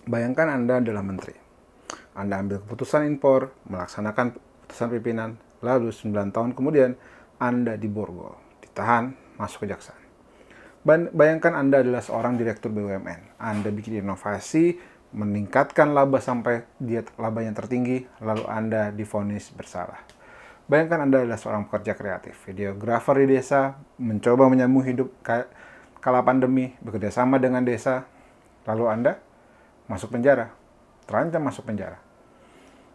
Bayangkan Anda adalah menteri. Anda ambil keputusan impor, melaksanakan keputusan pimpinan, lalu 9 tahun kemudian Anda diborgol, ditahan, masuk kejaksaan. Bayangkan Anda adalah seorang direktur BUMN. Anda bikin inovasi, meningkatkan laba sampai laba yang tertinggi, lalu Anda divonis bersalah. Bayangkan Anda adalah seorang pekerja kreatif, videografer di desa, mencoba menyambung hidup kala pandemi, bekerja sama dengan desa, lalu Anda masuk penjara, terancam masuk penjara.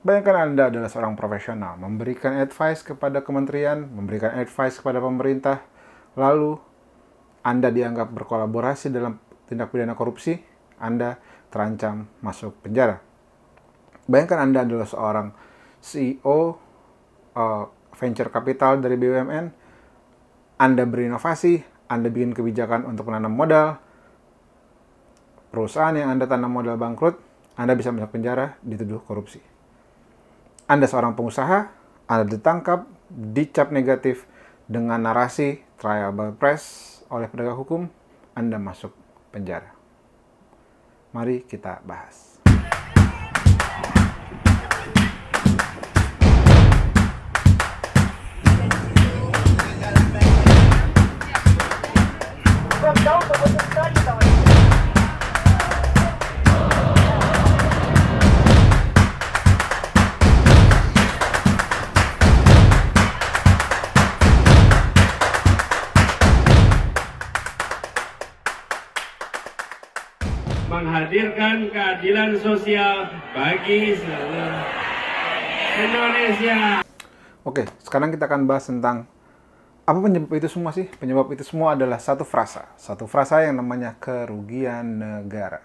Bayangkan Anda adalah seorang profesional, memberikan advice kepada kementerian, memberikan advice kepada pemerintah, lalu Anda dianggap berkolaborasi dalam tindak pidana korupsi, Anda terancam masuk penjara. Bayangkan Anda adalah seorang CEO venture capital dari BUMN, Anda berinovasi, Anda bikin kebijakan untuk menanam modal, perusahaan yang Anda tanam modal bangkrut, Anda bisa masuk penjara dituduh korupsi. Anda seorang pengusaha, Anda ditangkap, dicap negatif dengan narasi trial by press oleh penegak hukum, Anda masuk penjara. Mari kita bahas. Menghadirkan keadilan sosial bagi seluruh Indonesia. Oke, sekarang kita akan bahas tentang apa penyebab itu semua sih? Penyebab itu semua adalah satu frasa yang namanya kerugian negara.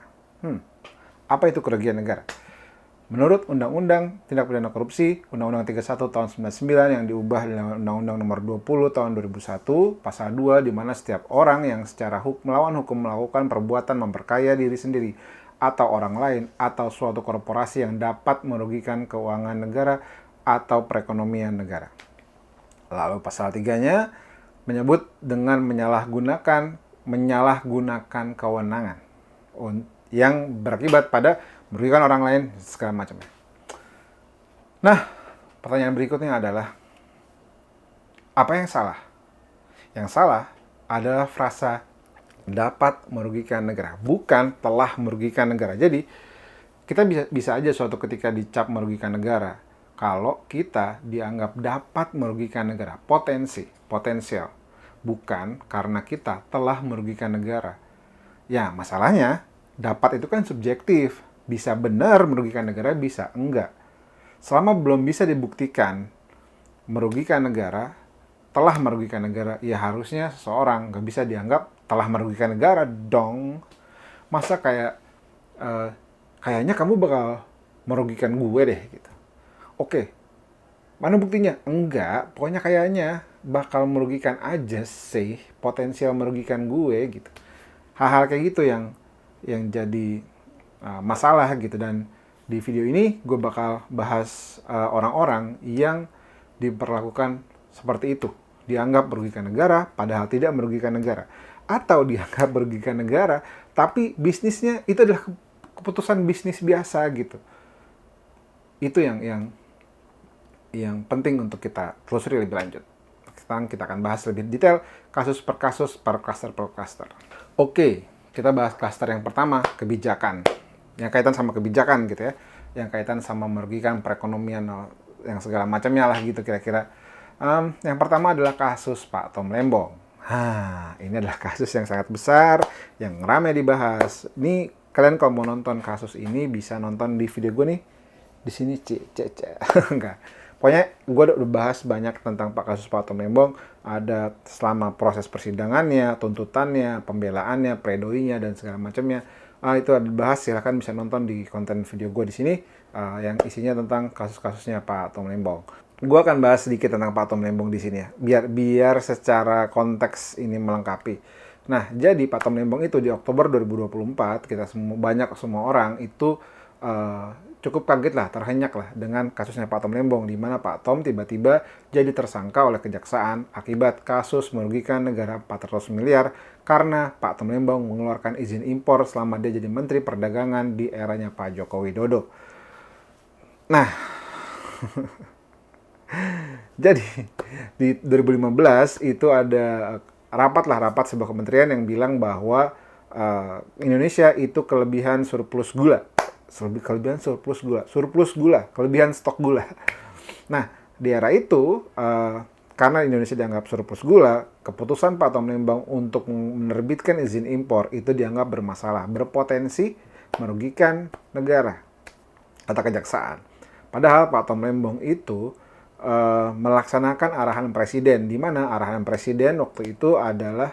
Apa itu kerugian negara? Menurut Undang-Undang Tindak Pidana Korupsi, Undang-Undang 31 tahun 99 yang diubah dengan Undang-Undang nomor 20 tahun 2001, pasal 2, di mana setiap orang yang secara melawan hukum melakukan perbuatan memperkaya diri sendiri atau orang lain atau suatu korporasi yang dapat merugikan keuangan negara atau perekonomian negara. Lalu pasal 3-nya menyebut dengan menyalahgunakan kewenangan yang berakibat pada merugikan orang lain segala macamnya. Nah, pertanyaan berikutnya adalah apa yang salah? Yang salah adalah frasa dapat merugikan negara, bukan telah merugikan negara. Jadi, kita bisa aja suatu ketika dicap merugikan negara kalau kita dianggap dapat merugikan negara, potensial, bukan karena kita telah merugikan negara. Ya, masalahnya dapat itu kan subjektif, bisa benar merugikan negara, bisa enggak. Selama belum bisa dibuktikan merugikan negara, telah merugikan negara, ya harusnya seseorang nggak bisa dianggap telah merugikan negara dong. Masa kayaknya kamu bakal merugikan gue deh gitu. Oke, mana buktinya? Enggak, pokoknya kayaknya bakal merugikan aja sih, potensial merugikan gue gitu. Hal-hal kayak gitu yang jadi masalah gitu. Dan di video ini gue bakal bahas orang-orang yang diperlakukan seperti itu, dianggap merugikan negara padahal tidak merugikan negara, atau dianggap merugikan negara tapi bisnisnya itu adalah keputusan bisnis biasa gitu. Itu yang penting untuk kita telusuri lebih lanjut. Sekarang kita akan bahas lebih detail kasus per kasus, per cluster. Oke, kita bahas cluster yang pertama, kebijakan. Yang kaitan sama kebijakan gitu ya. Yang kaitan sama merugikan perekonomian yang segala macamnya lah gitu kira-kira. Yang pertama adalah kasus Pak Tom Lembong. Ini adalah kasus yang sangat besar, yang ramai dibahas. Ini kalian kalau mau nonton kasus ini bisa nonton di video gue nih. Di sini enggak. Pokoknya gue udah bahas banyak tentang kasus Pak Tom Lembong. Ada selama proses persidangannya, tuntutannya, pembelaannya, pledoinya, dan segala macamnya. Itu ada dibahas, silahkan bisa nonton di konten video gue di sini yang isinya tentang kasus-kasusnya Pak Tom Lembong. Gue akan bahas sedikit tentang Pak Tom Lembong di sini ya, biar secara konteks ini melengkapi. Nah, jadi Pak Tom Lembong itu di Oktober 2024 kita semua orang itu cukup kaget lah, terhenyak lah dengan kasusnya Pak Tom Lembong, di mana Pak Tom tiba-tiba jadi tersangka oleh kejaksaan akibat kasus merugikan negara 400 miliar karena Pak Tom Lembong mengeluarkan izin impor selama dia jadi Menteri Perdagangan di eranya Pak Joko Widodo. Nah, jadi di 2015 itu ada rapat sebuah kementerian yang bilang bahwa Indonesia itu kelebihan surplus gula. Kelebihan stok gula. Nah, di era itu, karena Indonesia dianggap surplus gula, keputusan Pak Tom Lembong untuk menerbitkan izin impor itu dianggap bermasalah, berpotensi merugikan negara, kata kejaksaan. Padahal Pak Tom Lembong itu melaksanakan arahan presiden, di mana arahan presiden waktu itu adalah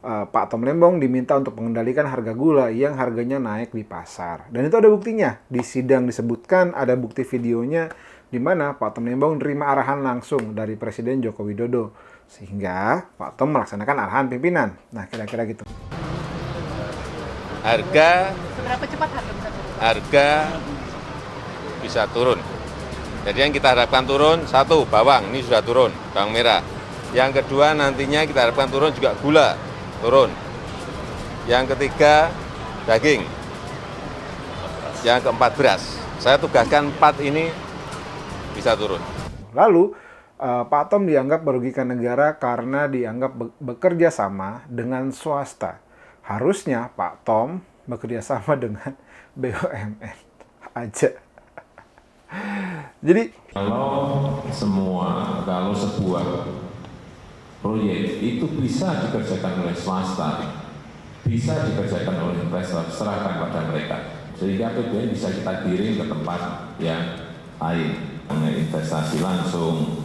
Pak Tom Lembong diminta untuk mengendalikan harga gula yang harganya naik di pasar. Dan itu ada buktinya. Di sidang disebutkan ada bukti videonya di mana Pak Tom Lembong menerima arahan langsung dari Presiden Joko Widodo. Sehingga Pak Tom melaksanakan arahan pimpinan. Nah, kira-kira gitu. Seberapa cepat harga bisa turun? Harga bisa turun. Jadi yang kita harapkan turun, satu, bawang, ini sudah turun, bawang merah. Yang kedua nantinya kita harapkan turun juga gula, turun. Yang ketiga, daging. Yang keempat, beras. Saya tugaskan 4 ini bisa turun. Lalu, Pak Tom dianggap merugikan negara karena dianggap bekerja sama dengan swasta. Harusnya Pak Tom bekerja sama dengan BUMN aja. Jadi, kalau sebuah proyek itu bisa dikerjakan oleh swasta, bisa dikerjakan oleh investor, serahkan pada mereka. Sehingga APBN bisa kita giring ke tempat yang lain. Investasi langsung,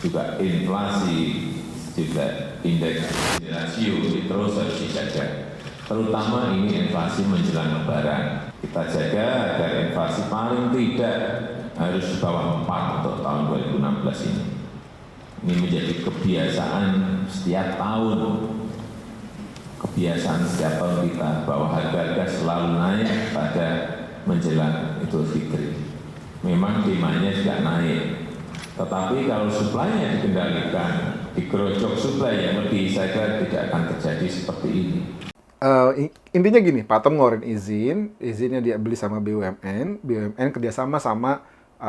juga inflasi, juga indeks rasio terus harus dijaga. Terutama ini inflasi menjelang Lebaran. Kita jaga agar inflasi paling tidak harus di bawah 4 untuk tahun 2016 ini. Ini menjadi kebiasaan setiap tahun. Kebiasaan setiap tahun kita bahwa harga-harga selalu naik pada menjelang Idul Fitri. Memang demandnya juga naik. Tetapi kalau supply-nya dikendalikan, digerojok supply yang lebih, saya kira tidak akan terjadi seperti ini. Intinya gini, Pak Tom ngeluarin izinnya dia beli sama BUMN kerjasama sama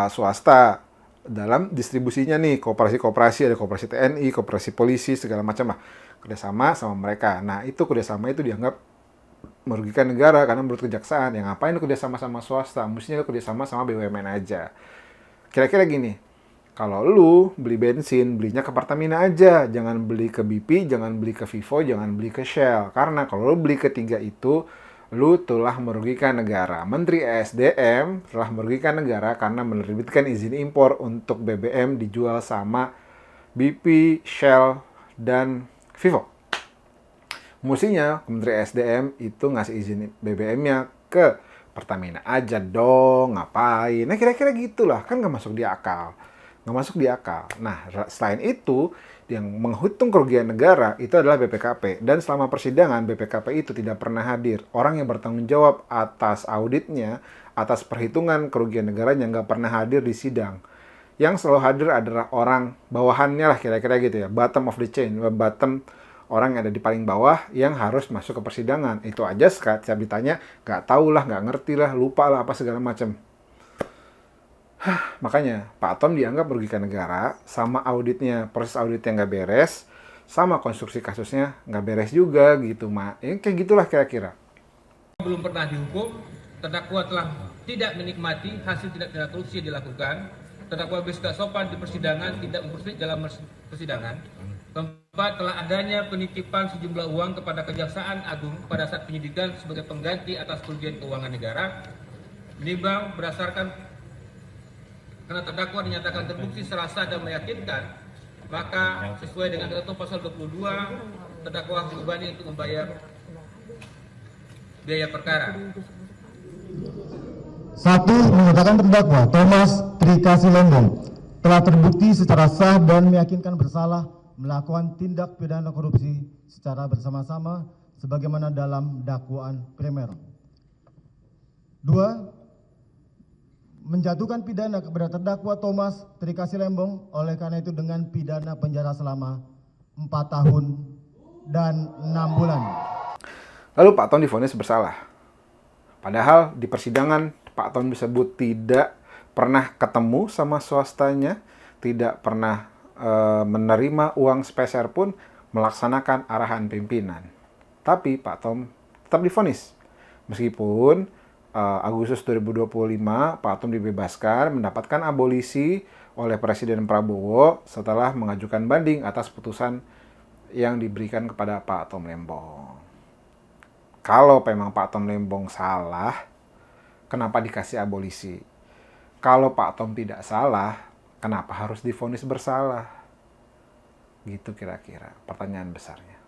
swasta dalam distribusinya nih, koperasi-koperasi, ada koperasi TNI, koperasi polisi, segala macam lah, kerjasama sama mereka. Nah, itu kerjasama itu dianggap merugikan negara karena menurut kejaksaan, yang ngapain lu kerjasama sama swasta, mestinya lu kerjasama sama BUMN aja. Kira-kira gini, kalau lu beli bensin, belinya ke Pertamina aja. Jangan beli ke BP, jangan beli ke Vivo, jangan beli ke Shell. Karena kalau lu beli ketiga itu, lu telah merugikan negara. Menteri ESDM telah merugikan negara karena menerbitkan izin impor untuk BBM dijual sama BP, Shell, dan Vivo. Mestinya Menteri ESDM itu ngasih izin BBM-nya ke Pertamina aja dong, ngapain? Nah, kira-kira gitulah, kan nggak masuk di akal. Nah, selain itu, yang menghitung kerugian negara itu adalah BPKP. Dan selama persidangan, BPKP itu tidak pernah hadir. Orang yang bertanggung jawab atas auditnya, atas perhitungan kerugian negaranya nggak pernah hadir di sidang. Yang selalu hadir adalah orang bawahannya lah, kira-kira gitu ya. Bottom of the chain, bottom orang yang ada di paling bawah yang harus masuk ke persidangan. Itu aja setiap ditanya, nggak tahu lah, nggak ngerti lah, lupa lah, apa segala macam. Makanya Pak Tom dianggap merugikan negara, sama auditnya, proses auditnya nggak beres, sama konstruksi kasusnya nggak beres juga gitu, Mak. Ya, kayak gitulah kira-kira. Belum pernah dihukum, terdakwa telah tidak menikmati hasil tindak pidana korupsi yang dilakukan, terdakwa bersikap sopan di persidangan, tidak mempersulit dalam persidangan. Keempat, telah adanya penitipan sejumlah uang kepada Kejaksaan Agung pada saat penyidikan sebagai pengganti atas kerugian keuangan negara. Menimbang berdasarkan karena terdakwa dinyatakan terbukti secara sah dan meyakinkan, maka sesuai dengan ketentuan pasal 22, terdakwa dibebani untuk membayar biaya perkara. 1. Menyatakan terdakwa Thomas Trikasi Lembong telah terbukti secara sah dan meyakinkan bersalah melakukan tindak pidana korupsi secara bersama-sama sebagaimana dalam dakwaan primer. 2. menjatuhkan pidana kepada terdakwa Thomas Trikasi Lembong oleh karena itu dengan pidana penjara selama 4 tahun dan 6 bulan. Lalu Pak Ton divonis bersalah. Padahal di persidangan Pak Ton disebut tidak pernah ketemu sama swastanya, tidak pernah menerima uang sepeser pun, melaksanakan arahan pimpinan. Tapi Pak Tom tetap divonis. Meskipun Agustus 2025 Pak Tom dibebaskan, mendapatkan abolisi oleh Presiden Prabowo setelah mengajukan banding atas putusan yang diberikan kepada Pak Tom Lembong. Kalau memang Pak Tom Lembong salah, kenapa dikasih abolisi? Kalau Pak Tom tidak salah, kenapa harus divonis bersalah? Gitu kira-kira pertanyaan besarnya.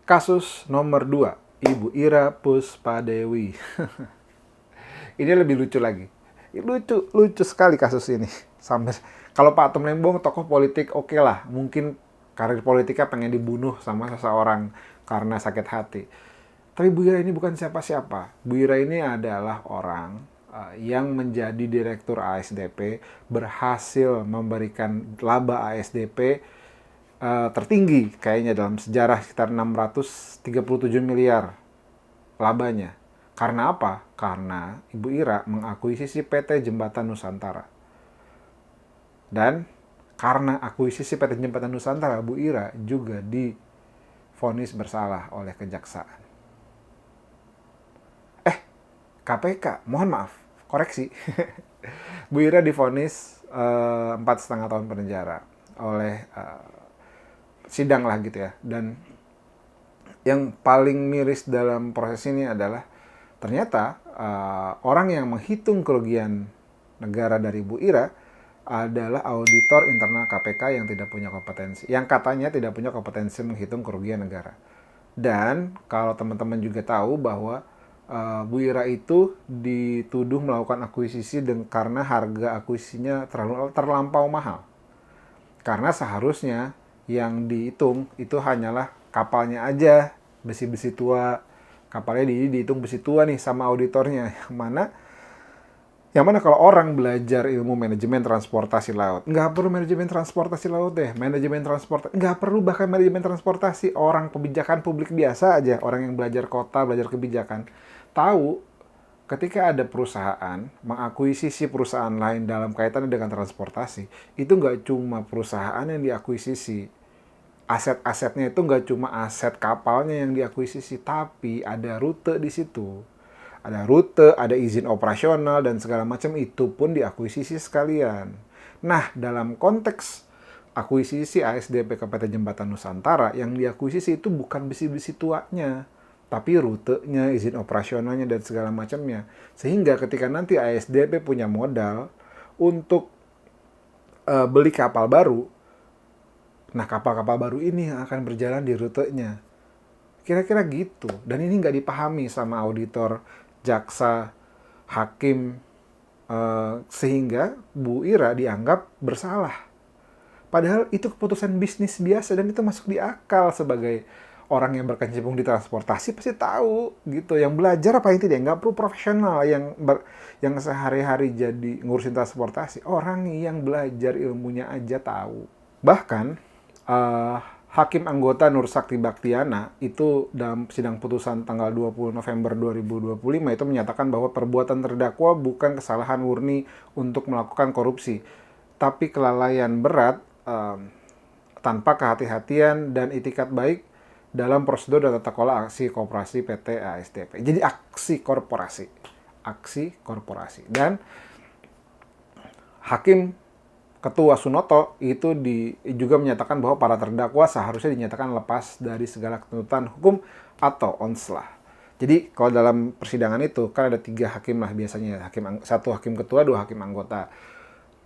Kasus nomor 2, Ibu Ira Puspadewi. Ini lebih lucu lagi. Lucu sekali kasus ini. Sampai kalau Pak Tom Lembong tokoh politik oke lah, mungkin karir politiknya pengen dibunuh sama seseorang karena sakit hati. Tapi Bu Ira ini bukan siapa-siapa. Bu Ira ini adalah orang yang menjadi direktur ASDP, berhasil memberikan laba ASDP tertinggi kayaknya dalam sejarah, sekitar 637 miliar labanya. Karena apa? Karena Ibu Ira mengakuisisi PT Jembatan Nusantara. Dan karena akuisisi PT Jembatan Nusantara, Bu Ira juga divonis bersalah oleh kejaksaan. KPK, mohon maaf, koreksi. Bu Ira divonis 4,5 tahun penjara oleh sidang lah gitu ya. Dan yang paling miris dalam proses ini adalah ternyata orang yang menghitung kerugian negara dari Bu Ira adalah auditor internal KPK yang tidak punya kompetensi, yang katanya tidak punya kompetensi menghitung kerugian negara. Dan kalau teman-teman juga tahu bahwa Bu Ira itu dituduh melakukan akuisisi karena harga akuisisinya terlampau mahal. Karena seharusnya yang dihitung itu hanyalah kapalnya aja, besi-besi tua. Kapalnya dihitung besi tua nih sama auditornya. Yang mana kalau orang belajar ilmu manajemen transportasi laut, nggak perlu manajemen transportasi laut deh, nggak perlu bahkan manajemen transportasi, orang kebijakan publik biasa aja, orang yang belajar kota, belajar kebijakan, tahu ketika ada perusahaan mengakuisisi perusahaan lain dalam kaitannya dengan transportasi, itu nggak cuma perusahaan yang diakuisisi, aset-asetnya itu nggak cuma aset kapalnya yang diakuisisi, tapi ada rute di situ. Ada rute, ada izin operasional, dan segala macam itu pun diakuisisi sekalian. Nah, dalam konteks akuisisi ASDP ke PT Jembatan Nusantara, yang diakuisisi itu bukan besi-besi tuanya, tapi rutenya, izin operasionalnya, dan segala macamnya. Sehingga ketika nanti ASDP punya modal untuk beli kapal baru, nah kapal-kapal baru ini yang akan berjalan di rutenya. Kira-kira gitu. Dan ini nggak dipahami sama auditor, jaksa, hakim, sehingga Bu Ira dianggap bersalah. Padahal itu keputusan bisnis biasa dan itu masuk di akal. Sebagai orang yang berkecimpung di transportasi pasti tahu gitu. Yang belajar apa yang tidak, nggak perlu profesional yang sehari-hari jadi ngurusin transportasi. Orang yang belajar ilmunya aja tahu. Bahkan Hakim anggota Nur Sakti Baktiana itu dalam sidang putusan tanggal 20 November 2025 itu menyatakan bahwa perbuatan terdakwa bukan kesalahan murni untuk melakukan korupsi, tapi kelalaian berat tanpa kehati-hatian dan itikat baik dalam prosedur dan tata kelola aksi koperasi PT ASDP. Jadi aksi korporasi. Dan Hakim Ketua Sunoto itu juga menyatakan bahwa para terdakwa seharusnya dinyatakan lepas dari segala tuntutan hukum atau onslah. Jadi kalau dalam persidangan itu kan ada 3 hakim lah biasanya, satu hakim ketua, 2 hakim anggota.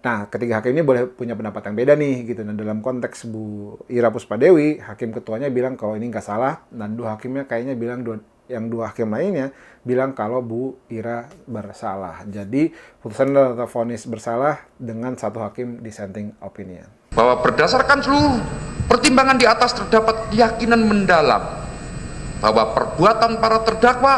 Nah, ketiga hakim ini boleh punya pendapat yang beda nih gitu. Nah, dalam konteks Bu Ira Puspadewi, hakim ketuanya bilang kalau ini nggak salah, dan 2 hakimnya kayaknya bilang yang 2 hakim lainnya bilang kalau Bu Ira bersalah. Jadi putusan adalah vonis bersalah dengan 1 hakim dissenting opinion. Bahwa berdasarkan seluruh pertimbangan di atas terdapat keyakinan mendalam bahwa perbuatan para terdakwa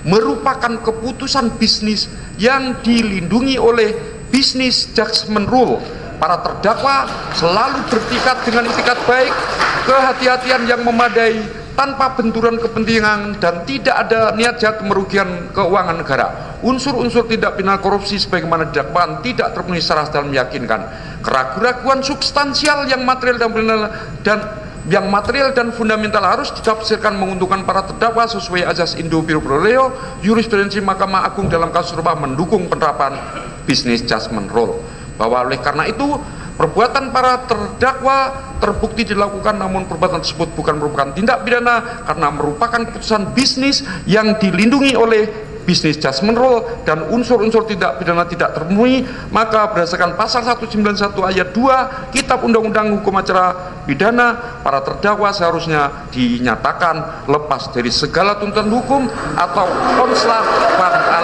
merupakan keputusan bisnis yang dilindungi oleh business judgment rule. Para terdakwa selalu bertikat dengan itikat baik, kehati-hatian yang memadai, tanpa benturan kepentingan, dan tidak ada niat jahat merugikan keuangan negara. Unsur-unsur tindak pidana korupsi sebagaimana dakwaan tidak terpenuhi secara dan meyakinkan. Keraguan-keraguan substansial yang material dan fundamental harus ditafsirkan menguntungkan para terdakwa sesuai azas Indo pro reo. Jurisprudensi Mahkamah Agung dalam kasus serupa mendukung penerapan business judgment rule. Bahwa oleh karena itu perbuatan para terdakwa terbukti dilakukan, namun perbuatan tersebut bukan merupakan tindak pidana karena merupakan keputusan bisnis yang dilindungi oleh business judgment rule dan unsur-unsur tindak pidana tidak terpenuhi, maka berdasarkan pasal 191 ayat 2 Kitab Undang-Undang Hukum Acara Pidana, para terdakwa seharusnya dinyatakan lepas dari segala tuntutan hukum atau konslah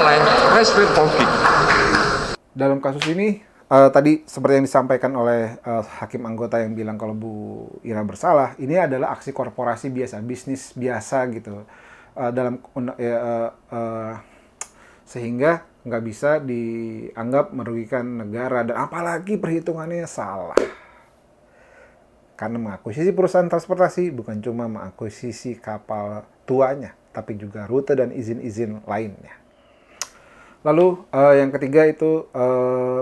oleh resmi publik. Dalam kasus ini tadi seperti yang disampaikan oleh hakim anggota yang bilang kalau Bu Ira bersalah, ini adalah aksi korporasi biasa, bisnis biasa gitu, sehingga nggak bisa dianggap merugikan negara, dan apalagi perhitungannya salah. Karena mengakuisisi perusahaan transportasi bukan cuma mengakuisisi kapal tuanya, tapi juga rute dan izin-izin lainnya. Lalu yang ketiga itu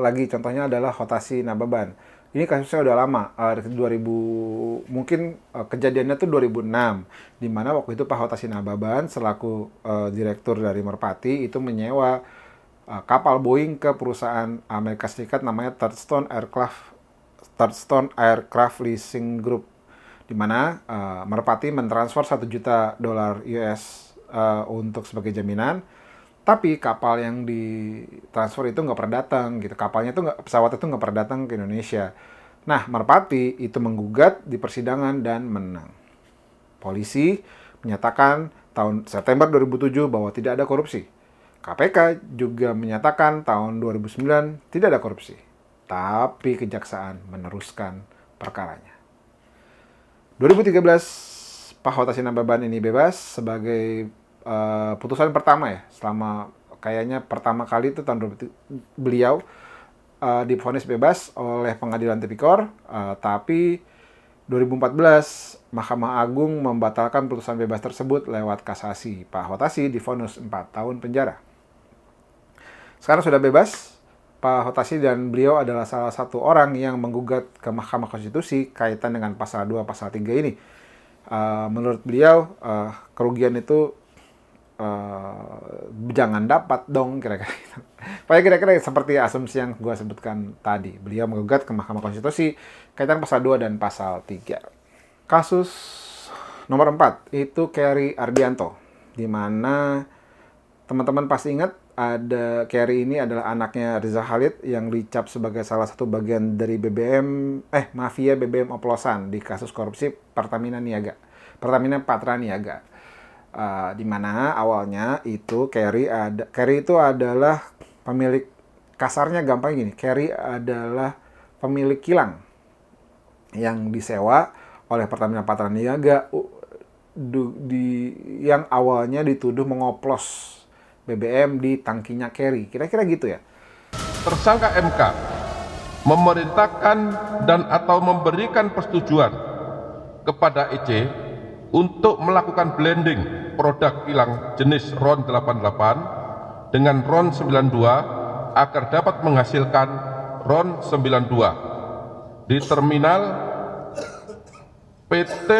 lagi contohnya adalah Hotasi Nababan. Ini kasusnya udah lama, 2000 mungkin kejadiannya tuh 2006, di mana waktu itu Pak Hotasi Nababan selaku direktur dari Merpati itu menyewa kapal Boeing ke perusahaan Amerika Serikat namanya Third Stone Aircraft Leasing Group, di mana Merpati mentransfer $1 juta US untuk sebagai jaminan. Tapi kapal yang ditransfer itu nggak pernah datang gitu. Pesawat itu nggak pernah datang ke Indonesia. Nah, Merpati itu menggugat di persidangan dan menang. Polisi menyatakan tahun September 2007 bahwa tidak ada korupsi. KPK juga menyatakan tahun 2009 tidak ada korupsi. Tapi kejaksaan meneruskan perkaranya. 2013 Pak Hotasi Nababan ini bebas sebagai putusan pertama ya, selama kayaknya pertama kali itu tahun 2000 beliau divonis bebas oleh Pengadilan Tipikor, tapi 2014 Mahkamah Agung membatalkan putusan bebas tersebut lewat kasasi. Pak Hotasi divonis 4 tahun penjara. Sekarang sudah bebas, Pak Hotasi dan beliau adalah salah satu orang yang menggugat ke Mahkamah Konstitusi kaitan dengan pasal 2, pasal 3 ini. Menurut beliau kerugian itu jangan dapat dong, kira-kira gitu. Pokoknya kira-kira seperti asumsi yang gue sebutkan tadi. Beliau menggugat ke Mahkamah Konstitusi kaitan pasal 2 dan pasal 3. Kasus nomor 4 itu Keri Ardianto, di mana teman-teman pasti ingat ada Keri ini adalah anaknya Riza Khalid yang dicap sebagai salah satu bagian dari mafia BBM oplosan di kasus korupsi Pertamina Patra Niaga. Di mana awalnya itu Keri itu adalah pemilik, kasarnya gampang gini, Keri adalah pemilik kilang yang disewa oleh Pertamina Patra Niaga yang awalnya dituduh mengoplos BBM di tangkinya Keri, kira-kira gitu ya. Tersangka MK memerintahkan dan atau memberikan persetujuan kepada EC untuk melakukan blending produk kilang jenis RON 88 dengan RON 92 agar dapat menghasilkan RON 92 di terminal PT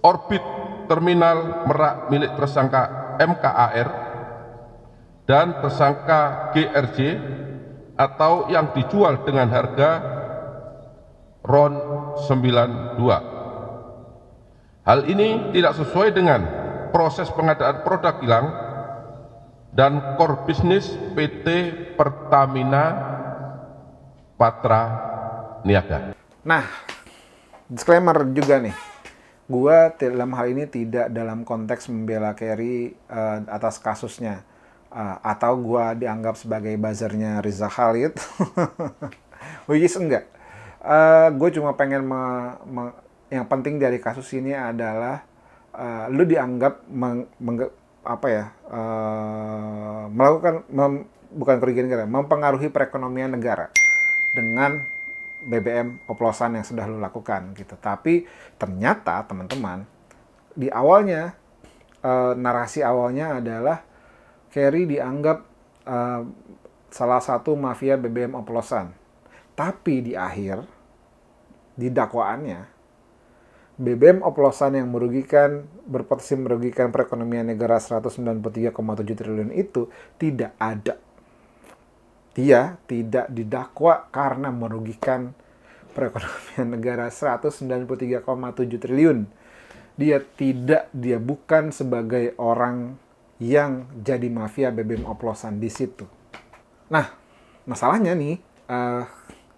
Orbit Terminal Merak milik tersangka MKAR dan tersangka GRJ atau yang dijual dengan harga RON 92. Hal ini tidak sesuai dengan proses pengadaan produk kilang dan core bisnis PT Pertamina Patra Niaga. Nah, disclaimer juga nih, gua dalam hal ini tidak dalam konteks membela Keri atas kasusnya, atau gua dianggap sebagai buzzernya Riza Khalid, which is enggak. Gue cuma pengen yang penting dari kasus ini adalah lu dianggap bukan kerugian negara, mempengaruhi perekonomian negara dengan BBM oplosan yang sudah lo lakukan gitu. Tapi ternyata teman-teman, di awalnya narasi awalnya adalah Kerry dianggap salah satu mafia BBM oplosan. Tapi di akhir, di dakwaannya, BBM oplosan yang berpotensi merugikan perekonomian negara 193,7 triliun itu tidak ada. Dia tidak didakwa karena merugikan perekonomian negara 193,7 triliun. Dia bukan sebagai orang yang jadi mafia BBM oplosan di situ. Nah, masalahnya nih,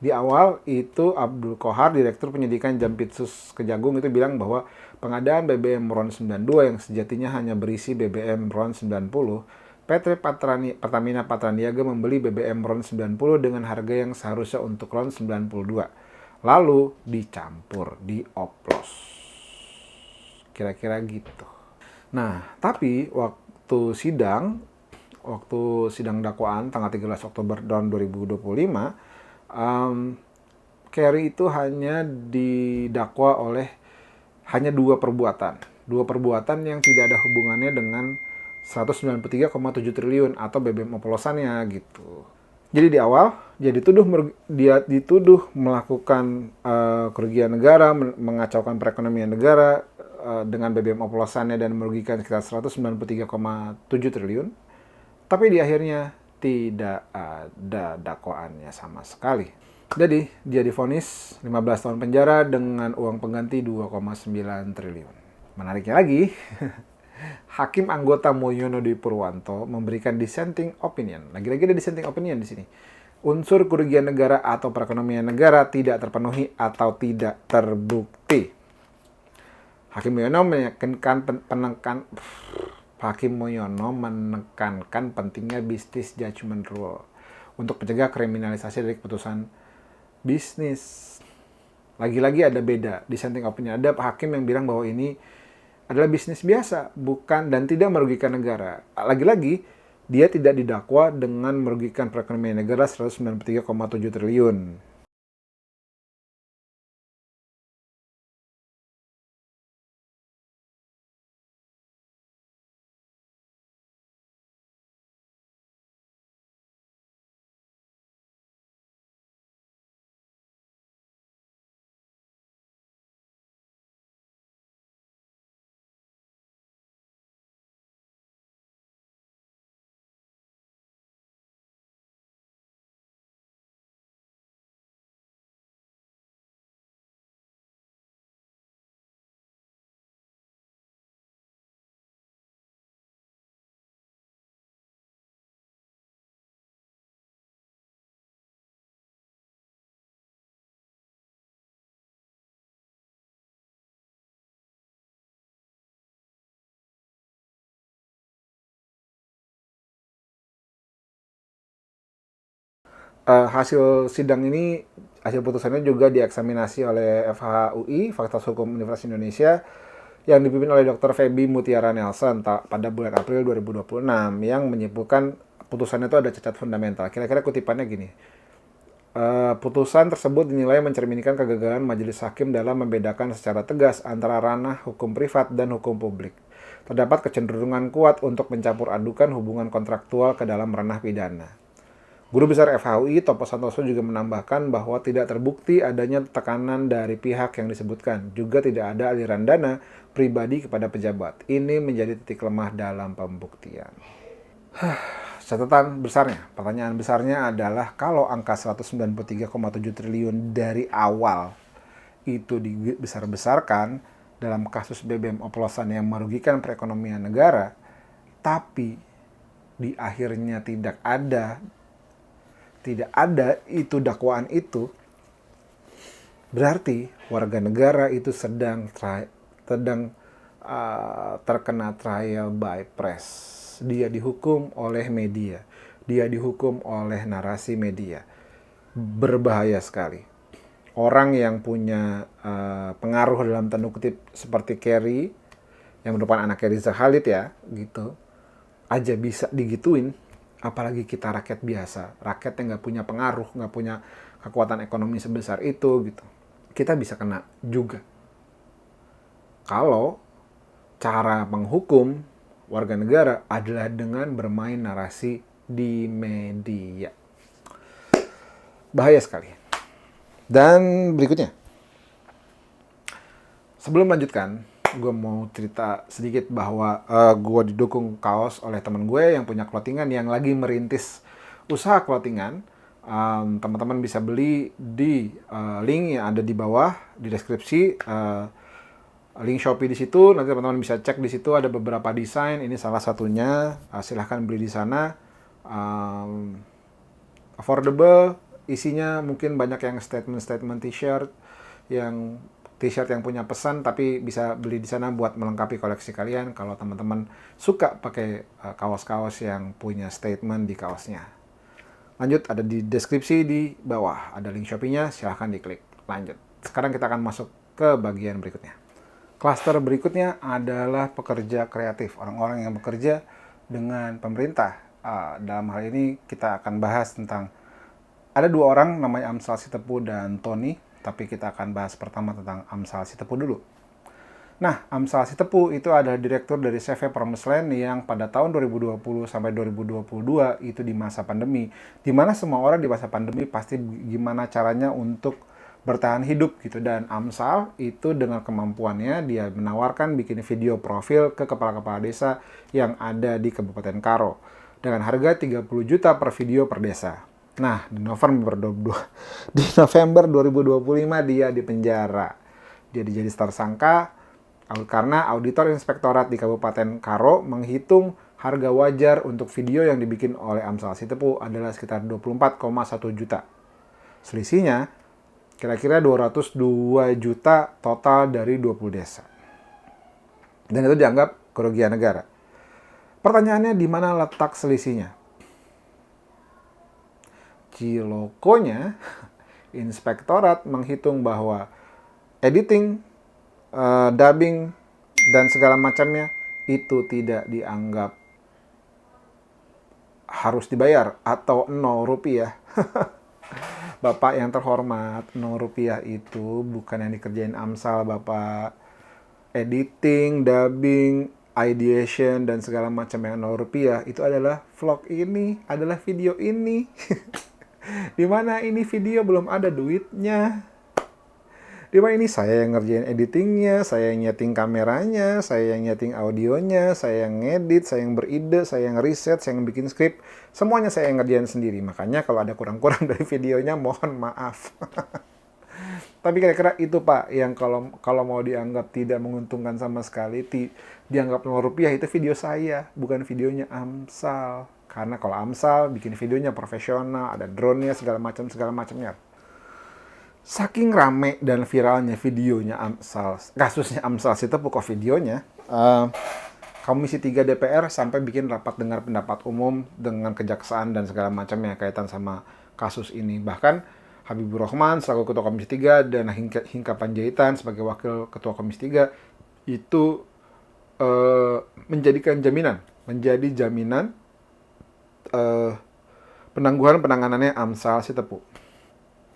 di awal itu Abdul Qohar, Direktur Penyidikan Jampitsus Kejagung itu bilang bahwa pengadaan BBM RON 92 yang sejatinya hanya berisi BBM RON 90, PT Pertamina Patraniaga membeli BBM RON 90 dengan harga yang seharusnya untuk RON 92. Lalu dicampur, dioplos. Kira-kira gitu. Nah, tapi waktu sidang dakwaan tanggal 13 Oktober tahun 2025, Kerry itu hanya didakwa oleh hanya dua perbuatan yang tidak ada hubungannya dengan 193,7 triliun atau BBM oplosannya gitu. Jadi di awal dia dituduh melakukan kerugian negara, mengacaukan perekonomian negara dengan BBM oplosannya dan merugikan sekitar 193,7 triliun. Tapi di akhirnya tidak ada dakwaannya sama sekali. Jadi, dia divonis 15 tahun penjara dengan uang pengganti 2,9 triliun. Menariknya lagi, Hakim anggota Mulyono Dwi Purwanto memberikan dissenting opinion. Lagi-lagi ada dissenting opinion di sini. Unsur kerugian negara atau perekonomian negara tidak terpenuhi atau tidak terbukti. Hakim Mulyono menekankan pentingnya business judgment rule untuk mencegah kriminalisasi dari keputusan bisnis. Lagi-lagi ada beda dissenting opinion. Ada hakim yang bilang bahwa ini adalah bisnis biasa, bukan dan tidak merugikan negara. Lagi-lagi dia tidak didakwa dengan merugikan perekonomian negara 193,7 triliun. Hasil sidang ini, hasil putusannya juga dieksaminasi oleh FHUI, Fakultas Hukum Universitas Indonesia, yang dipimpin oleh Dr. Feby Mutiara Nelson pada bulan April 2026, yang menyebutkan putusannya itu ada cacat fundamental. Kira-kira kutipannya gini, putusan tersebut dinilai mencerminkan kegagalan majelis hakim dalam membedakan secara tegas antara ranah hukum privat dan hukum publik. Terdapat kecenderungan kuat untuk mencampur adukan hubungan kontraktual ke dalam ranah pidana. Guru Besar FHUI, Topo Santoso juga menambahkan bahwa tidak terbukti adanya tekanan dari pihak yang disebutkan. Juga tidak ada aliran dana pribadi kepada pejabat. Ini menjadi titik lemah dalam pembuktian. Catatan besarnya, pertanyaan besarnya adalah kalau angka 193,7 triliun dari awal itu dibesar-besarkan dalam kasus BBM oplosan yang merugikan perekonomian negara, tapi di akhirnya tidak ada itu dakwaan itu, berarti warga negara itu sedang terkena trial by press. Dia dihukum oleh media, dia dihukum oleh narasi media. Berbahaya sekali. Orang yang punya pengaruh dalam tanda kutip seperti Kerry, yang merupakan anak Riza Khalid ya, gitu, aja bisa digituin, apalagi kita rakyat biasa, rakyat yang nggak punya pengaruh, nggak punya kekuatan ekonomi sebesar itu gitu. Kita bisa kena juga. Kalau cara menghukum warga negara adalah dengan bermain narasi di media. Bahaya sekali. Dan berikutnya, sebelum melanjutkan, gue mau cerita sedikit bahwa gue didukung kaos oleh teman gue yang punya clothingan yang lagi merintis usaha clothingan. Teman-teman bisa beli di link yang ada di bawah di deskripsi, link Shopee di situ. Nanti teman-teman bisa cek di situ, ada beberapa desain. Ini salah satunya. Silahkan beli di sana. Affordable, isinya mungkin banyak yang statement t-shirt yang punya pesan, tapi bisa beli di sana buat melengkapi koleksi kalian kalau teman-teman suka pakai kaos-kaos yang punya statement di kaosnya. Lanjut, ada di deskripsi di bawah, ada link Shopee-nya, silahkan diklik. Lanjut, sekarang kita akan masuk ke bagian berikutnya. Klaster berikutnya adalah pekerja kreatif, orang-orang yang bekerja dengan pemerintah. Dalam hal ini kita akan bahas tentang, ada dua orang namanya Amsal Sitepu dan Tony. Tapi kita akan bahas pertama tentang Amsal Sitepu dulu. Nah, Amsal Sitepu itu adalah direktur dari CV Promised Land yang pada tahun 2020 sampai 2022 itu di masa pandemi. Di mana semua orang di masa pandemi pasti gimana caranya untuk bertahan hidup gitu. Dan Amsal itu dengan kemampuannya dia menawarkan bikin video profil ke kepala-kepala desa yang ada di Kabupaten Karo. Dengan harga 30 juta per video per desa. Nah, di November 2025 dia dipenjara. Dia jadi tersangka karena auditor inspektorat di Kabupaten Karo menghitung harga wajar untuk video yang dibikin oleh Amsal Sitepu adalah sekitar 24,1 juta. Selisihnya kira-kira 202 juta total dari 20 desa. Dan itu dianggap kerugian negara. Pertanyaannya, di mana letak selisihnya? Cilokonya, inspektorat menghitung bahwa editing, dubbing, dan segala macamnya itu tidak dianggap harus dibayar atau 0 rupiah. Bapak yang terhormat, 0 rupiah itu bukan yang dikerjain Amsal, Bapak. Editing, dubbing, ideation, dan segala macam yang 0 rupiah itu adalah vlog ini, adalah video ini. Dimana ini video belum ada duitnya. Dimana ini saya yang ngerjain editingnya, saya yang nyeting kameranya, saya yang nyeting audionya, saya yang ngedit, saya yang beride, saya yang riset, saya yang bikin skrip. Semuanya saya yang ngerjain sendiri. Makanya kalau ada kurang-kurang dari videonya, mohon maaf. Tapi kira-kira itu Pak, yang kalau mau dianggap tidak menguntungkan sama sekali, dianggap 0 rupiah, itu video saya, bukan videonya Amsal. Karena kalau Amsal bikin videonya profesional, ada drone-nya, segala macamnya. Saking rame dan viralnya videonya Amsal, kasusnya Amsal Sitepu kok videonya, Komisi 3 DPR sampai bikin rapat dengar pendapat umum dengan kejaksaan dan segala macamnya kaitan sama kasus ini. Bahkan Habibur Rahman selaku Ketua Komisi 3 dan Hinca Panjaitan sebagai Wakil Ketua Komisi 3 itu menjadi jaminan penanganannya Amsal Sitepu.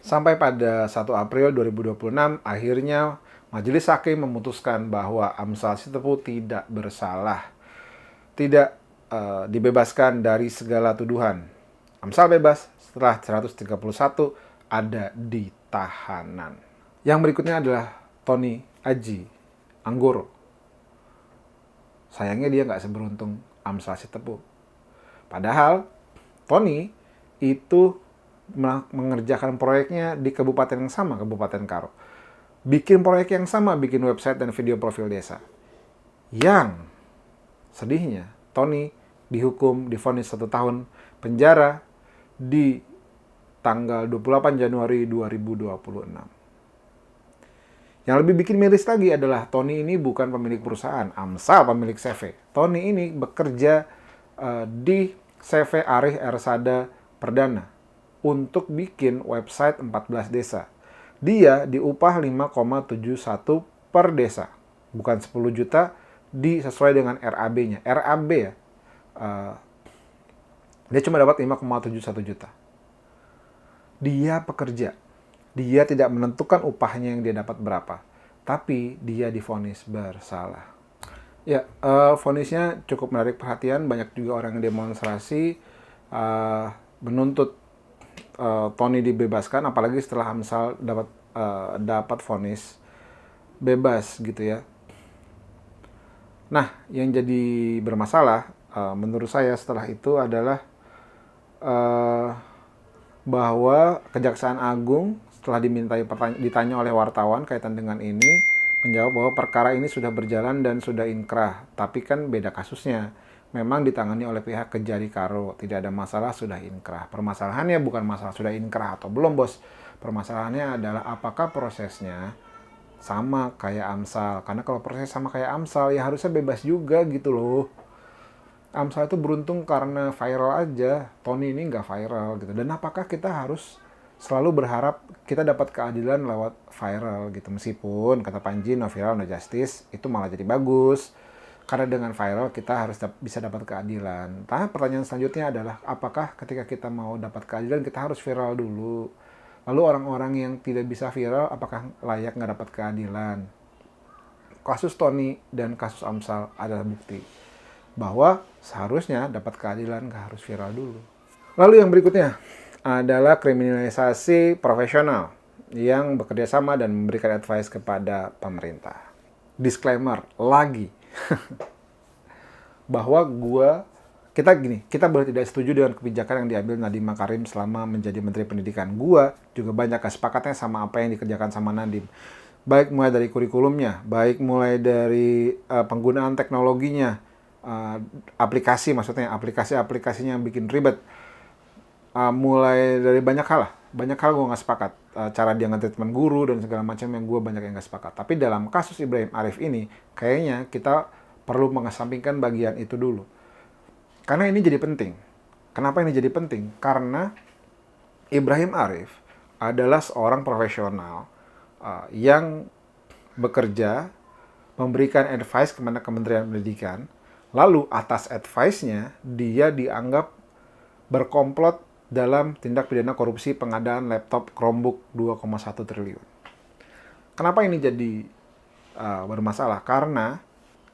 Sampai pada 1 April 2026, akhirnya Majelis Hakim memutuskan bahwa Amsal Sitepu tidak bersalah. Tidak dibebaskan dari segala tuduhan. Amsal bebas setelah 131 ada di tahanan. Yang berikutnya adalah Tony Aji Anggoro. Sayangnya dia nggak seberuntung Amsal Sitepu. Padahal Tony itu mengerjakan proyeknya di kabupaten yang sama, Kabupaten Karo. Bikin proyek yang sama, bikin website dan video profil desa. Yang sedihnya, Tony divonis 1 tahun penjara di tanggal 28 Januari 2026. Yang lebih bikin miris lagi adalah Tony ini bukan pemilik perusahaan, Amsal pemilik CV. Tony ini bekerja di CV Arih Ersada Perdana untuk bikin website 14 desa. Dia diupah 5,71 per desa. Bukan 10 juta sesuai dengan RAB-nya. RAB ya, uh, dia cuma dapat 5,71 juta. Dia pekerja. Dia tidak menentukan upahnya yang dia dapat berapa. Tapi dia divonis bersalah. Ya, vonisnya cukup menarik perhatian. Banyak juga orang yang demonstrasi menuntut Tony dibebaskan, apalagi setelah Amsal dapat vonis bebas gitu ya. Nah, yang jadi bermasalah menurut saya setelah itu adalah bahwa Kejaksaan Agung setelah ditanya oleh wartawan kaitan dengan ini, menjawab bahwa perkara ini sudah berjalan dan sudah inkrah. Tapi kan beda kasusnya. Memang ditangani oleh pihak Kejari Karo. Tidak ada masalah, sudah inkrah. Permasalahannya bukan masalah sudah inkrah atau belum, bos. Permasalahannya adalah apakah prosesnya sama kayak Amsal. Karena kalau proses sama kayak Amsal, ya harusnya bebas juga gitu loh. Amsal itu beruntung karena viral aja. Tony ini nggak viral gitu. Dan apakah kita harus selalu berharap kita dapat keadilan lewat viral gitu? Meskipun kata Panji, no viral no justice, itu malah jadi bagus. Karena dengan viral kita harus bisa dapat keadilan. Nah, pertanyaan selanjutnya adalah apakah ketika kita mau dapat keadilan kita harus viral dulu? Lalu orang-orang yang tidak bisa viral apakah layak nggak dapat keadilan? Kasus Tony dan kasus Amsal adalah bukti bahwa seharusnya dapat keadilan nggak harus viral dulu. Lalu yang berikutnya adalah kriminalisasi profesional yang bekerja sama dan memberikan advice kepada pemerintah. Disclaimer lagi bahwa kita boleh tidak setuju dengan kebijakan yang diambil Nadiem Makarim selama menjadi Menteri Pendidikan. Gua juga banyak kesepakatnya sama apa yang dikerjakan sama Nadiem. Baik mulai dari kurikulumnya, baik mulai dari penggunaan teknologinya, aplikasinya yang bikin ribet, mulai dari banyak hal gue nggak sepakat, cara dia nge-treatment guru dan segala macam yang gue banyak yang nggak sepakat. Tapi dalam kasus Ibrahim Arif ini kayaknya kita perlu mengesampingkan bagian itu dulu, karena ini jadi penting. Kenapa ini jadi penting? Karena Ibrahim Arif adalah seorang profesional yang bekerja memberikan advice kepada Kementerian Pendidikan. Lalu atas advice-nya, dia dianggap berkomplot dalam tindak pidana korupsi pengadaan laptop Chromebook 2,1 triliun. Kenapa ini jadi bermasalah? Karena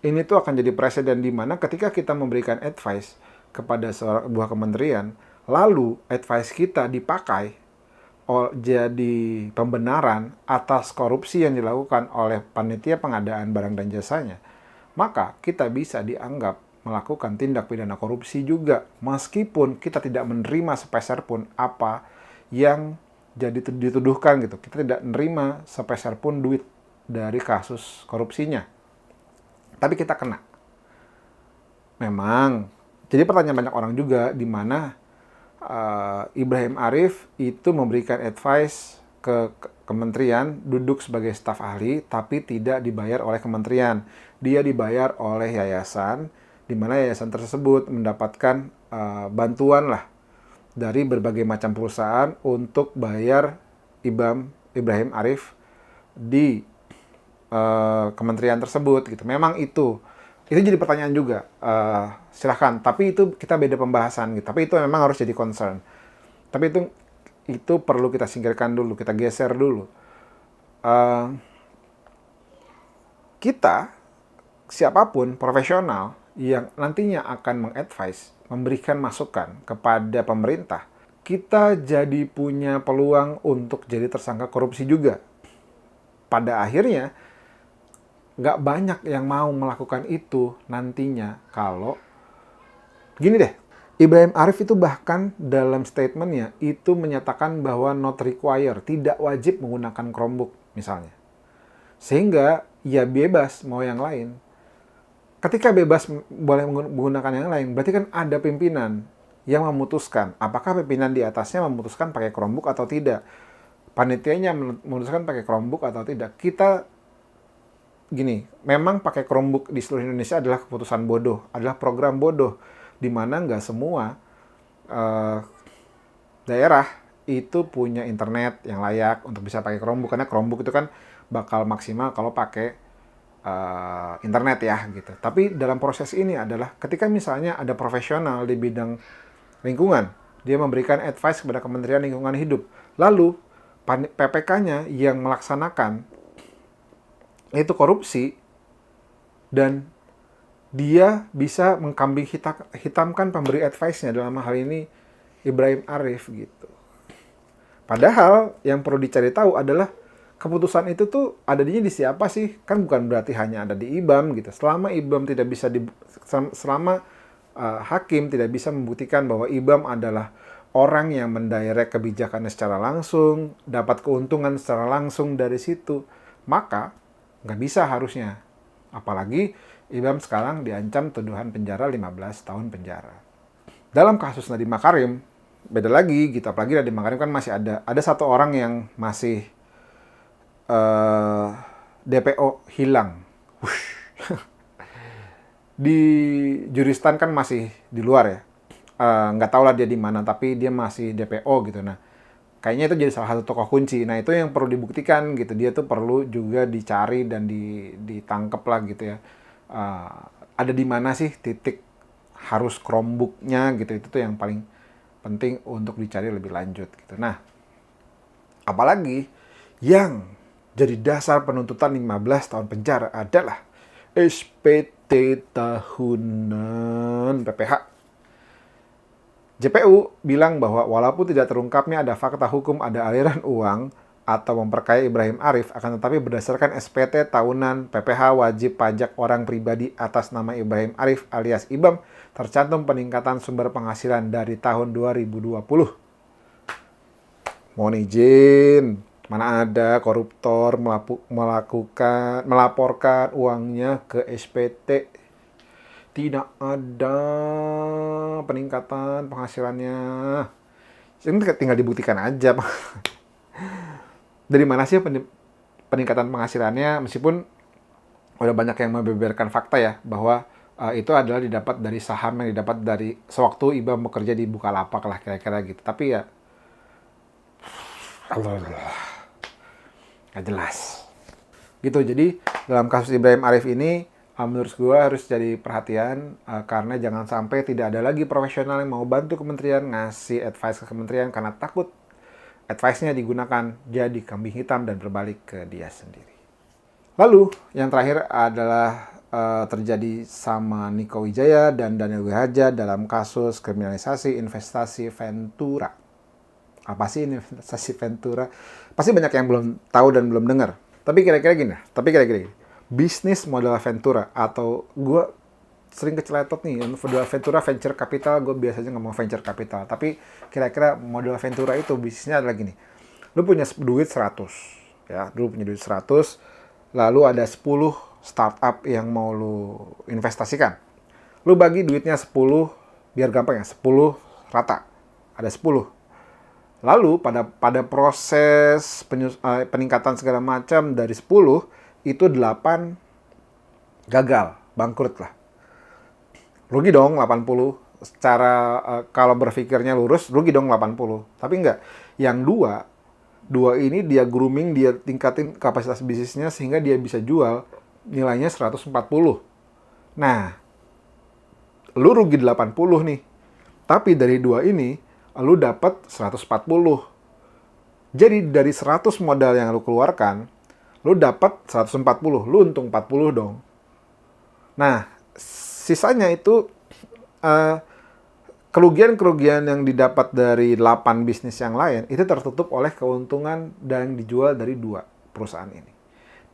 ini tuh akan jadi presiden di mana ketika kita memberikan advice kepada sebuah kementerian, lalu advice kita dipakai jadi pembenaran atas korupsi yang dilakukan oleh panitia pengadaan barang dan jasanya, maka kita bisa dianggap melakukan tindak pidana korupsi juga, meskipun kita tidak menerima sepeser pun apa yang jadi dituduhkan gitu. Kita tidak menerima sepeser pun duit dari kasus korupsinya, tapi kita kena. Memang, jadi pertanyaan banyak orang juga di mana Ibrahim Arif itu memberikan advice ke kementerian, duduk sebagai staf ahli, tapi tidak dibayar oleh kementerian. Dia dibayar oleh yayasan, di mana yayasan tersebut mendapatkan bantuan lah dari berbagai macam perusahaan untuk bayar Ibrahim Arif di kementerian tersebut gitu. Memang itu jadi pertanyaan juga. Silahkan, tapi itu kita beda pembahasan gitu. Tapi itu memang harus jadi concern. Tapi itu perlu kita singkirkan dulu, kita geser dulu. Kita, siapapun profesional yang nantinya akan mengadvise, memberikan masukan kepada pemerintah, kita jadi punya peluang untuk jadi tersangka korupsi juga. Pada akhirnya, nggak banyak yang mau melakukan itu nantinya kalau gini deh, Ibrahim Arif itu bahkan dalam statementnya itu menyatakan bahwa not required, tidak wajib menggunakan Chromebook misalnya. Sehingga ya bebas mau yang lain. Ketika bebas boleh menggunakan yang lain, berarti kan ada pimpinan yang memutuskan apakah pimpinan di atasnya memutuskan pakai Chromebook atau tidak. Panitianya memutuskan pakai Chromebook atau tidak. Kita gini, memang pakai Chromebook di seluruh Indonesia adalah keputusan bodoh, adalah program bodoh, di mana nggak semua daerah itu punya internet yang layak untuk bisa pakai Chromebook, karena Chromebook itu kan bakal maksimal kalau pakai internet ya gitu. Tapi dalam proses ini adalah ketika misalnya ada profesional di bidang lingkungan, dia memberikan advice kepada Kementerian Lingkungan Hidup, lalu PPK-nya yang melaksanakan itu korupsi, dan dia bisa mengkambing hitamkan pemberi advice-nya, dalam hal ini Ibrahim Arif gitu. Padahal yang perlu dicari tahu adalah keputusan itu tuh adanya di siapa sih? Kan bukan berarti hanya ada di IBAM gitu. Selama IBAM tidak bisa hakim tidak bisa membuktikan bahwa IBAM adalah orang yang mendirect kebijakannya secara langsung, dapat keuntungan secara langsung dari situ, maka nggak bisa harusnya. Apalagi IBAM sekarang diancam tuduhan penjara 15 tahun penjara. Dalam kasus Nadiem Makarim, beda lagi gitu. Apalagi Nadiem Makarim kan masih ada satu orang yang masih DPO hilang. Di juristan kan masih di luar ya. Nggak tahu lah dia di mana, tapi dia masih DPO gitu. Nah, kayaknya itu jadi salah satu tokoh kunci. Nah, itu yang perlu dibuktikan gitu. Dia tuh perlu juga dicari dan ditangkap lah gitu ya. Ada di mana sih titik harus Chromebook-nya gitu. Itu tuh yang paling penting untuk dicari lebih lanjut gitu. Nah, apalagi yang jadi dasar penuntutan 15 tahun penjara adalah SPT tahunan PPH. JPU bilang bahwa walaupun tidak terungkapnya ada fakta hukum ada aliran uang atau memperkaya Ibrahim Arif, akan tetapi berdasarkan SPT tahunan PPH wajib pajak orang pribadi atas nama Ibrahim Arif alias IBAM, tercantum peningkatan sumber penghasilan dari tahun 2020. Mohon izin, mana ada koruptor melaporkan uangnya ke SPT. Tidak ada peningkatan penghasilannya. Ini tinggal dibuktikan aja. Dari mana sih peningkatan penghasilannya? Meskipun udah banyak yang membeberkan fakta ya, bahwa itu adalah didapat dari saham yang didapat dari sewaktu IBAM bekerja di Bukalapak lah kira-kira gitu. Tapi ya, nggak jelas. Gitu, jadi dalam kasus Ibrahim Arif ini, menurut gue harus jadi perhatian karena jangan sampai tidak ada lagi profesional yang mau bantu kementerian ngasih advice ke kementerian karena takut advice-nya digunakan jadi kambing hitam dan berbalik ke dia sendiri. Lalu yang terakhir adalah terjadi sama Niko Wijaya dan Daniel Wihaja dalam kasus kriminalisasi investasi Ventura. Apa sih investasi Ventura? Pasti banyak yang belum tahu dan belum dengar. Tapi kira-kira gini. Bisnis modal Ventura, atau gue sering keceletot nih, modal Ventura venture capital, gue biasanya ngomong venture capital, tapi kira-kira modal Ventura itu bisnisnya adalah gini. Lu punya duit 100, ya, dulu punya duit 100, lalu ada 10 startup yang mau lu investasikan. Lu bagi duitnya 10, biar gampang ya, 10 rata, ada 10. Lalu pada proses peningkatan segala macam dari 10, itu 8 gagal, bangkrut lah. Rugi dong 80. Secara kalau berpikirnya lurus, rugi dong 80. Tapi enggak. Yang dua ini dia grooming, dia tingkatin kapasitas bisnisnya sehingga dia bisa jual nilainya 140. Nah, lu rugi 80 nih. Tapi dari dua ini, lu dapat 140. Jadi dari 100 modal yang lu keluarkan, lu dapat 140, lu untung 40 dong. Nah, sisanya itu kerugian-kerugian yang didapat dari 8 bisnis yang lain, itu tertutup oleh keuntungan dan dijual dari 2 perusahaan ini.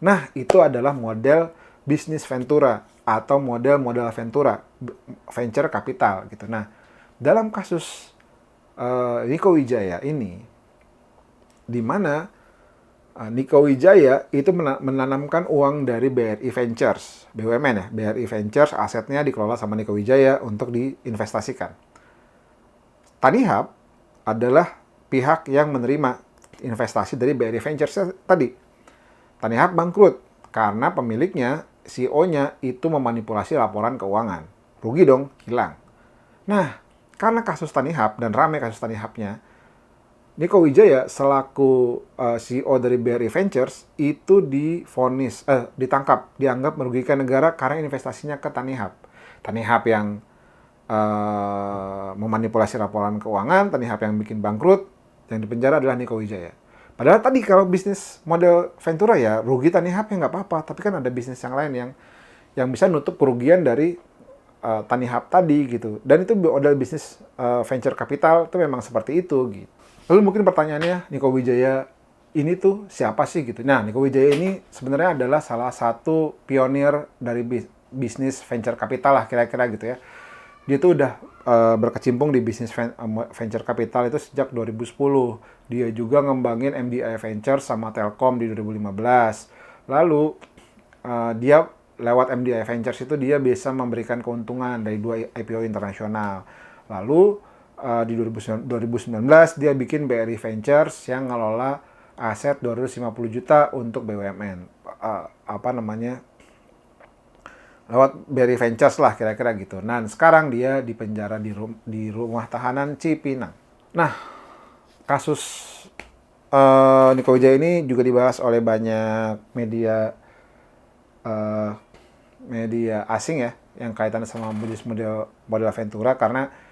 Nah, itu adalah model bisnis Ventura atau model Ventura, venture capital gitu. Nah, dalam kasus Niko Wijaya ini, di mana Niko Wijaya itu menanamkan uang dari BRI Ventures, BUMN ya, BRI Ventures, asetnya dikelola sama Niko Wijaya untuk diinvestasikan. Tanihub adalah pihak yang menerima investasi dari BRI Ventures tadi. Tanihub bangkrut karena pemiliknya, CEO-nya itu memanipulasi laporan keuangan. Rugi dong, hilang. Nah, karena kasus Tanihub dan ramai kasus Tanihubnya, Niko Wijaya selaku CEO dari BRI Ventures itu ditangkap, dianggap merugikan negara karena investasinya ke Tanihub. Tanihub yang memanipulasi laporan keuangan, Tanihub yang bikin bangkrut, yang dipenjara adalah Niko Wijaya. Padahal tadi kalau bisnis model Ventura ya rugi Tanihub ya nggak apa-apa, tapi kan ada bisnis yang lain yang bisa nutup kerugian dari Tanihub tadi gitu. Dan itu model bisnis venture capital itu memang seperti itu gitu. Lalu mungkin pertanyaannya, Niko Wijaya ini tuh siapa sih gitu? Nah, Niko Wijaya ini sebenarnya adalah salah satu pionir dari bisnis venture capital lah kira-kira gitu ya. Dia tuh udah berkecimpung di bisnis venture capital itu sejak 2010. Dia juga ngembangin MDI Ventures sama Telkom di 2015. Lalu dia lewat MDI Ventures itu dia bisa memberikan keuntungan dari 2 IPO internasional. Lalu di 2019 dia bikin BRI Ventures yang ngelola aset 250 juta untuk BUMN. Lewat BRI Ventures lah kira-kira gitu. Nah, sekarang dia dipenjara di rumah tahanan Cipinang. Nah, kasus Niko Wijaya ini juga dibahas oleh banyak media asing ya, yang kaitannya sama bisnis model Ventura karena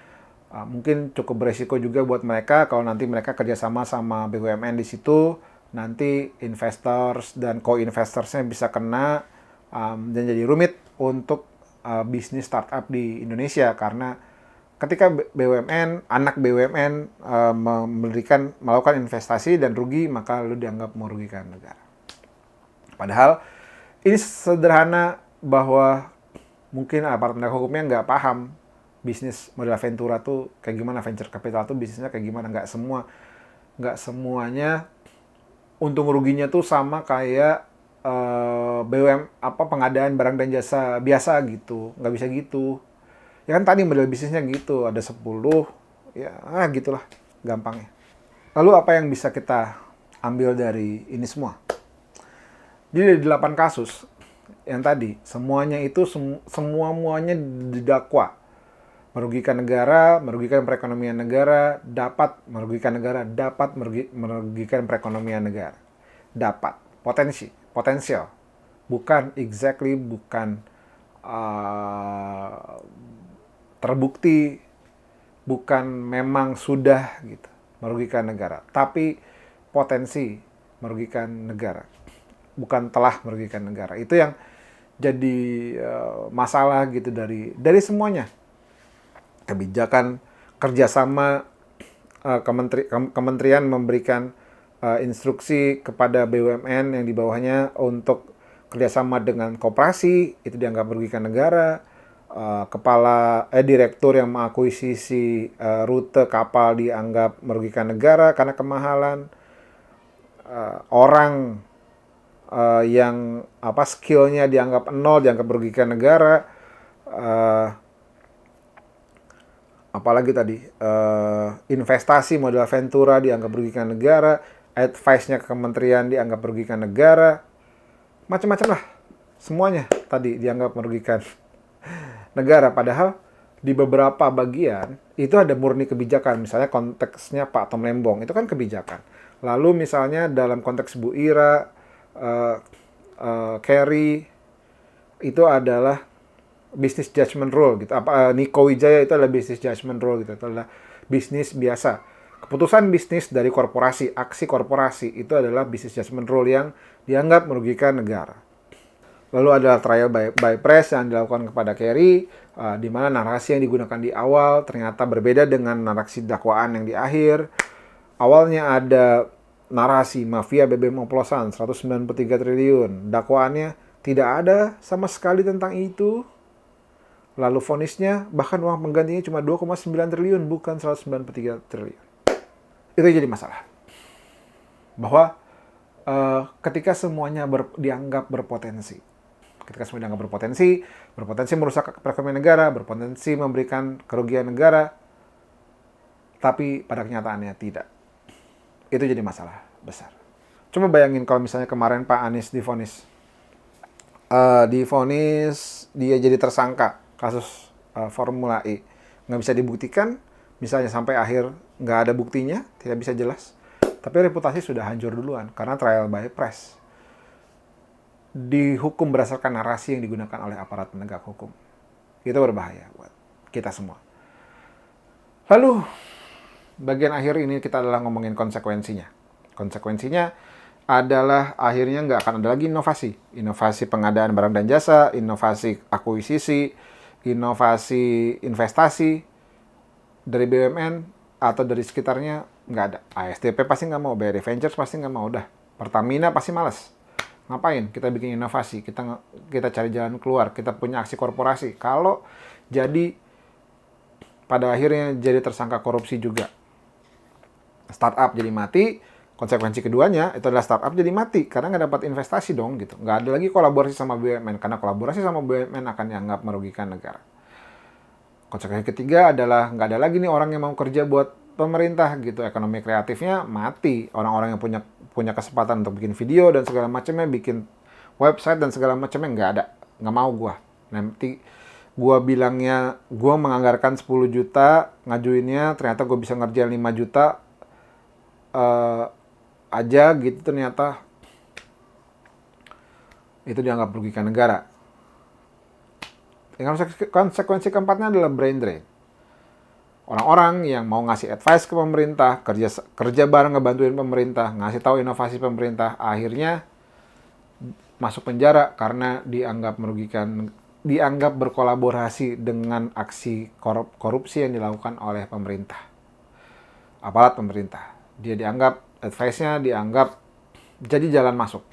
mungkin cukup beresiko juga buat mereka kalau nanti mereka kerjasama sama BUMN di situ, nanti investors dan co-investorsnya bisa kena dan jadi rumit untuk bisnis startup di Indonesia karena ketika anak BUMN melakukan investasi dan rugi, maka lu dianggap merugikan negara. Padahal ini sederhana bahwa mungkin aparat penegak hukumnya nggak paham bisnis model Ventura tuh kayak gimana, venture capital tuh bisnisnya kayak gimana. Nggak semuanya untung ruginya tuh sama kayak pengadaan barang dan jasa biasa gitu. Nggak bisa gitu. Ya kan tadi model bisnisnya gitu, ada 10, ya gitulah gampangnya. Lalu apa yang bisa kita ambil dari ini semua? Jadi dari 8 kasus yang tadi, semuanya didakwa. Merugikan negara, merugikan perekonomian negara, dapat merugikan negara, dapat merugikan perekonomian negara. Dapat, potensial. Bukan exactly, bukan terbukti, bukan memang sudah gitu merugikan negara, tapi potensi merugikan negara, bukan telah merugikan negara. Itu yang jadi masalah gitu dari semuanya. Kebijakan kerjasama kementerian memberikan instruksi kepada BUMN yang di bawahnya untuk kerjasama dengan koperasi, itu dianggap merugikan negara. Direktur yang mengakuisisi rute kapal dianggap merugikan negara karena kemahalan. Orang yang skillnya dianggap nol dianggap merugikan negara. Apalagi tadi investasi modal Ventura dianggap merugikan negara, advice-nya ke kementerian dianggap merugikan negara, macam-macam lah, semuanya tadi dianggap merugikan negara. Padahal di beberapa bagian itu ada murni kebijakan, misalnya konteksnya Pak Tom Lembong itu kan kebijakan. Lalu misalnya dalam konteks Bu Ira, Kerry itu adalah business judgment rule gitu. Niko Wijaya itu adalah business judgment rule gitu. Itu adalah bisnis biasa. Keputusan bisnis dari korporasi, aksi korporasi itu adalah business judgment rule yang dianggap merugikan negara. Lalu ada trial by press yang dilakukan kepada Kerry, di mana narasi yang digunakan di awal ternyata berbeda dengan narasi dakwaan yang di akhir. Awalnya ada narasi mafia BBM oplosan 193 triliun. Dakwaannya tidak ada sama sekali tentang itu. Lalu vonisnya bahkan uang penggantinya cuma 2,9 triliun bukan 193 triliun. Itu jadi masalah. Bahwa ketika semuanya dianggap berpotensi. Ketika semua dianggap berpotensi merusak perekonomian negara, berpotensi memberikan kerugian negara, tapi pada kenyataannya tidak. Itu jadi masalah besar. Coba bayangin kalau misalnya kemarin Pak Anies divonis dia jadi tersangka kasus Formula E, nggak bisa dibuktikan, misalnya sampai akhir nggak ada buktinya, tidak bisa jelas. Tapi reputasi sudah hancur duluan karena trial by press. Dihukum berdasarkan narasi yang digunakan oleh aparat penegak hukum. Itu berbahaya buat kita semua. Lalu, bagian akhir ini kita adalah ngomongin konsekuensinya. Konsekuensinya adalah akhirnya nggak akan ada lagi inovasi. Inovasi pengadaan barang dan jasa, inovasi akuisisi, inovasi investasi dari BUMN atau dari sekitarnya nggak ada. ASDP pasti nggak mau, BRI Ventures pasti nggak mau. Udah, Pertamina pasti malas. Ngapain? Kita bikin inovasi, kita cari jalan keluar, kita punya aksi korporasi. Kalau jadi pada akhirnya jadi tersangka korupsi juga. Startup jadi mati, konsekuensi keduanya itu adalah startup jadi mati karena nggak dapat investasi dong gitu. Nggak ada lagi kolaborasi sama BUMN karena kolaborasi sama BUMN akan dianggap merugikan negara. Konsekuensi ketiga adalah nggak ada lagi nih orang yang mau kerja buat pemerintah gitu, ekonomi kreatifnya mati. Orang-orang yang punya kesempatan untuk bikin video dan segala macamnya, bikin website dan segala macamnya nggak mau gua. Nanti gua bilangnya gua menganggarkan 10 juta ngajuinnya, ternyata gua bisa ngerjain 5 juta aja gitu, ternyata itu dianggap merugikan negara. Konsekuensi keempatnya adalah brain drain. Orang-orang yang mau ngasih advice ke pemerintah, kerja bareng ngebantuin pemerintah, ngasih tahu inovasi pemerintah, akhirnya masuk penjara karena dianggap berkolaborasi dengan aksi korupsi yang dilakukan oleh pemerintah, aparat pemerintah. Dia dianggap advice-nya dianggap jadi jalan masuk.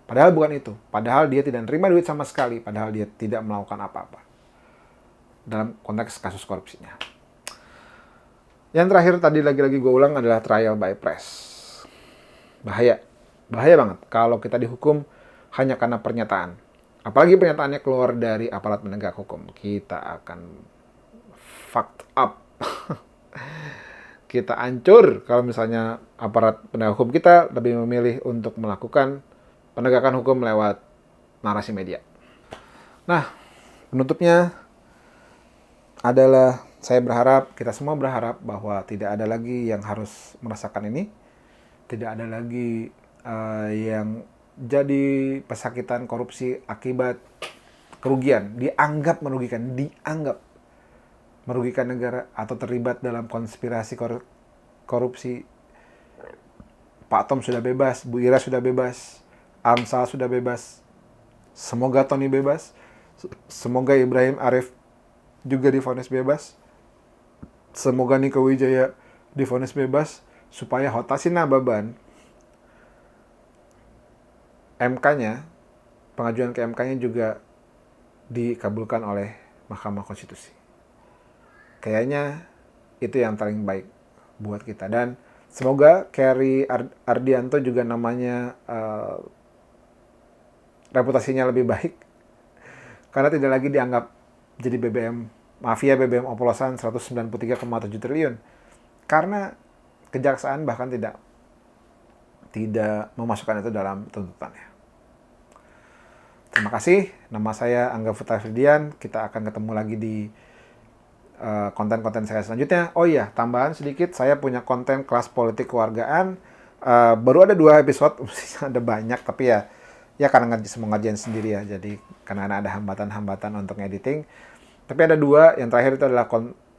Padahal bukan itu. Padahal dia tidak terima duit sama sekali. Padahal dia tidak melakukan apa-apa dalam konteks kasus korupsinya. Yang terakhir tadi lagi-lagi gue ulang adalah trial by press. Bahaya. Bahaya banget kalau kita dihukum hanya karena pernyataan. Apalagi pernyataannya keluar dari aparat penegak hukum. Kita akan fucked up. Kita hancur kalau misalnya aparat penegak hukum kita lebih memilih untuk melakukan penegakan hukum lewat narasi media. Nah, penutupnya adalah saya berharap, kita semua berharap bahwa tidak ada lagi yang harus merasakan ini. Tidak ada lagi yang jadi pesakitan korupsi akibat kerugian. Dianggap merugikan negara atau terlibat dalam konspirasi korupsi. Pak Tom sudah bebas, Bu Ira sudah bebas, Amsal sudah bebas. Semoga Tony bebas. Semoga Ibrahim Arif juga divonis bebas. Semoga Niko Wijaya divonis bebas supaya Hotasin Nababan MK-nya, pengajuan ke MK-nya juga dikabulkan oleh Mahkamah Konstitusi. Kayaknya itu yang paling baik buat kita. Dan semoga Kerry Ardianto juga namanya reputasinya lebih baik karena tidak lagi dianggap jadi mafia BBM oplosan 193,7 triliun. Karena kejaksaan bahkan tidak memasukkan itu dalam tuntutannya. Terima kasih. Nama saya Angga Putra Firdian. Kita akan ketemu lagi di konten-konten saya selanjutnya. Oh iya, tambahan sedikit. Saya punya konten kelas politik kewargaan. Baru ada 2 episode. Ada banyak, tapi ya karena semua ngerjain sendiri ya. Jadi karena ada hambatan-hambatan untuk editing. Tapi ada 2, yang terakhir itu adalah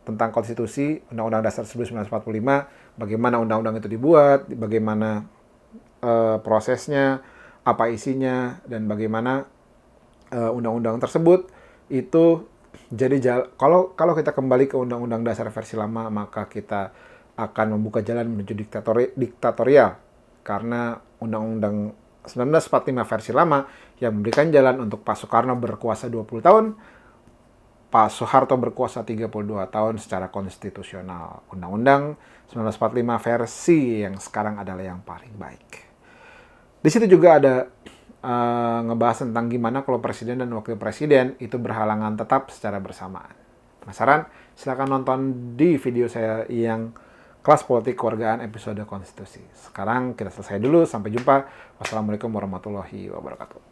tentang konstitusi, Undang-Undang Dasar 1945, bagaimana undang-undang itu dibuat, bagaimana prosesnya, apa isinya, dan bagaimana undang-undang tersebut itu jadi kalau kita kembali ke Undang-Undang Dasar versi lama, maka kita akan membuka jalan menuju diktatorial, karena Undang-Undang 1945 versi lama yang memberikan jalan untuk Pak Soekarno berkuasa 20 tahun, Pak Soeharto berkuasa 32 tahun secara konstitusional. Undang-Undang 1945 versi yang sekarang adalah yang paling baik. Di situ juga ada ngebahas tentang gimana kalau presiden dan wakil presiden itu berhalangan tetap secara bersamaan. Penasaran? Silakan nonton di video saya yang kelas politik kewargaan episode konstitusi. Sekarang kita selesai dulu. Sampai jumpa. Wassalamualaikum warahmatullahi wabarakatuh.